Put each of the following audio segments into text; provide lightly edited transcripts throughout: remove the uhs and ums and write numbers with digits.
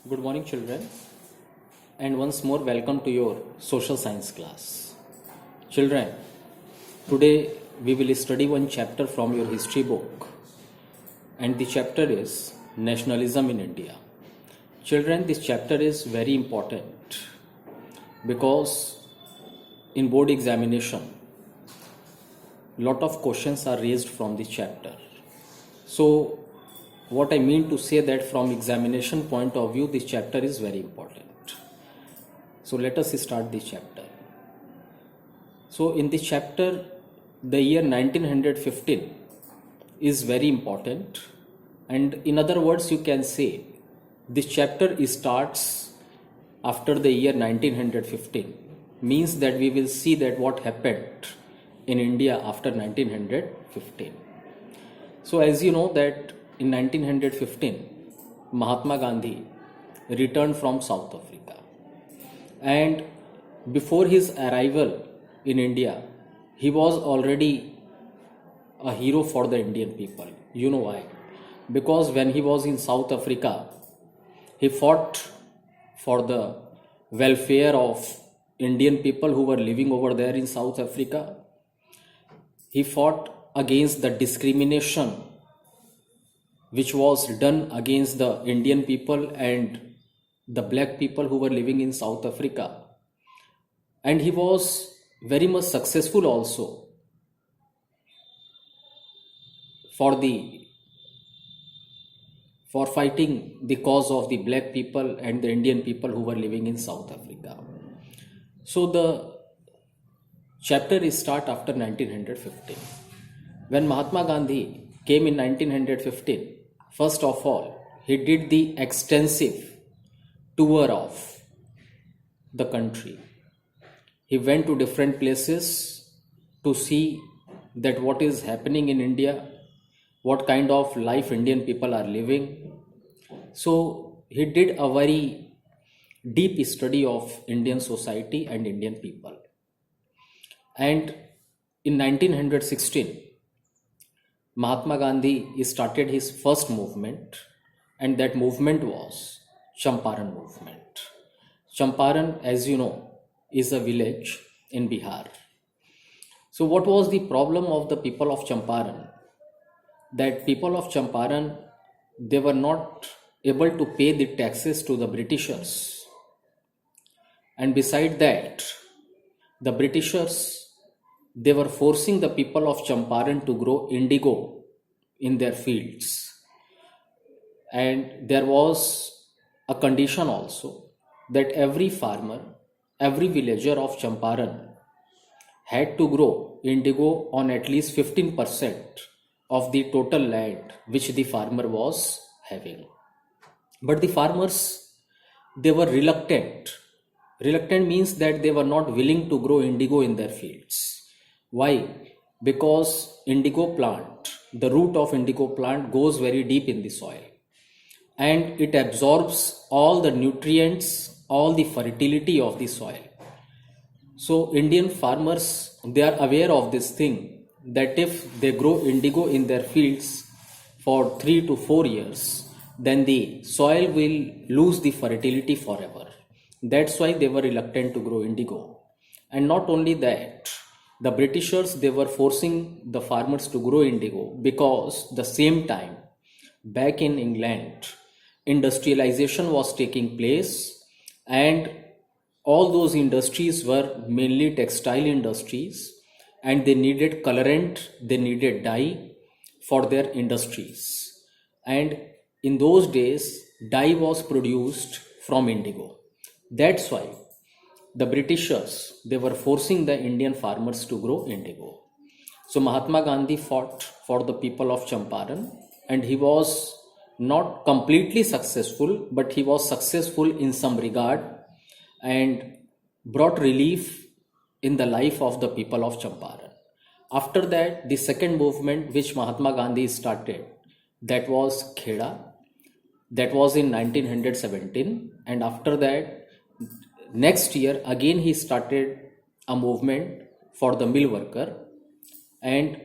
Good morning, children, and once more welcome to your social science class. Children, today we will study one chapter from your history book, and the chapter is Nationalism in India. Children, this chapter is very important because in board examination, lot of questions are raised from this chapter. So, what I mean to say that from examination point of view, this chapter is very important. So let us start this chapter. So in this chapter, the year 1915 is very important, and in other words, you can say this chapter starts after the year 1915, means that we will see that what happened in India after 1915. So as you know that in 1915, Mahatma Gandhi returned from South Africa, and before his arrival in India, he was already a hero for the Indian people. You know why? Because when he was in South Africa, he fought for the welfare of Indian people who were living over there in South Africa. He fought against the discrimination which was done against the Indian people and the black people who were living in South Africa. And he was very much successful also for fighting the cause of the black people and the Indian people who were living in South Africa. So the chapter is start after 1915. When Mahatma Gandhi came in 1915, first of all, he did the extensive tour of the country. He went to different places to see that what is happening in India, what kind of life Indian people are living. So he did a very deep study of Indian society and Indian people. And in 1916, Mahatma Gandhi started his first movement, and that movement was Champaran movement. Champaran, as you know, is a village in Bihar. So what was the problem of the people of Champaran? That people of Champaran, they were not able to pay the taxes to the Britishers. And beside that, the Britishers, they were forcing the people of Champaran to grow indigo in their fields. And there was a condition also that every farmer, every villager of Champaran had to grow indigo on at least 15% of the total land which the farmer was having. But the farmers, they were reluctant. Reluctant means that they were not willing to grow indigo in their fields. Why? Because indigo plant, the root of indigo plant goes very deep in the soil, and it absorbs all the nutrients, all the fertility of the soil. So Indian farmers, they are aware of this thing, that if they grow indigo in their fields for 3 to 4 years, then the soil will lose the fertility forever. That's why they were reluctant to grow indigo. And not only that, the Britishers, they were forcing the farmers to grow indigo because the same time back in England, industrialization was taking place, and all those industries were mainly textile industries, and they needed colorant, they needed dye for their industries. And in those days, dye was produced from indigo. That's why the Britishers, they were forcing the Indian farmers to grow indigo. So Mahatma Gandhi fought for the people of Champaran, and he was not completely successful, but he was successful in some regard and brought relief in the life of the people of Champaran. After that, the second movement which Mahatma Gandhi started, that was Kheda. That was in 1917, and after that, next year again he started a movement for the mill worker. And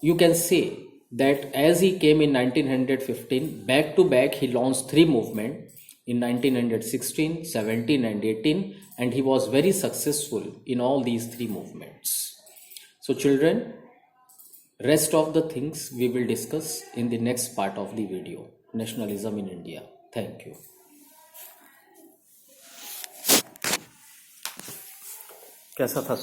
you can say that as he came in 1915, back to back he launched 3 movements. in 1916, 17, and 18, and he was very successful in all these three movements. So, children, rest of the things we will discuss in the next part of the video, Nationalism in India. Thank you. कैसा था